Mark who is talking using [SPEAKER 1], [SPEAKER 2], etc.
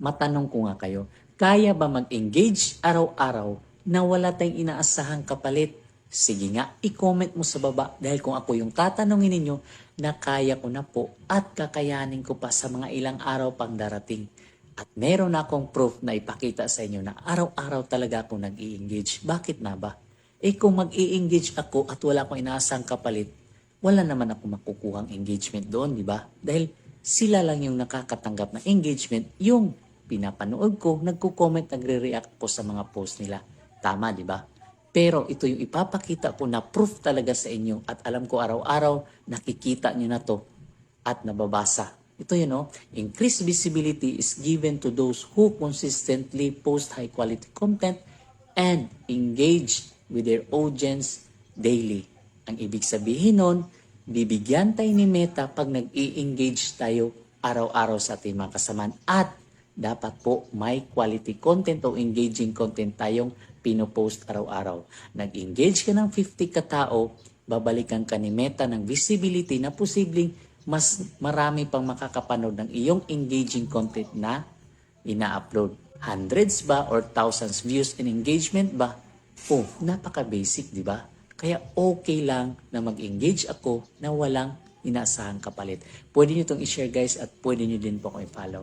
[SPEAKER 1] matanong ko nga kayo, kaya ba mag-engage araw-araw na wala tayong inaasahang kapalit? Sige nga, i-comment mo sa baba dahil kung ako yung tatanungin ninyo, na kaya ko na po at kakayanin ko pa sa mga ilang araw pang darating. At meron akong proof na ipakita sa inyo na araw-araw talaga ako nag-i-engage. Bakit na ba? Kung mag-i-engage ako at wala akong inaasahang kapalit, wala naman ako makukuhang engagement doon, di ba? Dahil sila lang yung nakakatanggap ng engagement, yung pinapanood ko, nagko-comment, nagre-react po sa mga post nila. Tama, di ba? Pero ito yung ipapakita ko na proof talaga sa inyo at alam ko araw-araw nakikita nyo na to at nababasa. Ito yun, no? Increased visibility is given to those who consistently post high-quality content and engage with their audience daily. Ang ibig sabihin nun, bibigyan tayo ni Meta pag nag-i-engage tayo araw-araw sa ating mga kasamaan at dapat po may quality content o engaging content tayong pinopost araw-araw. Nag-engage ka ng 50 katao, babalikan ka ni Meta ng visibility na posibleng mas marami pang makakapanood ng iyong engaging content na ina-upload. Hundreds ba or thousands views and engagement ba? Oh, napaka-basic, di ba? Kaya okay lang na mag-engage ako na walang inaasahang kapalit. Pwede nyo itong i-share guys at pwede nyo din po akong i-follow.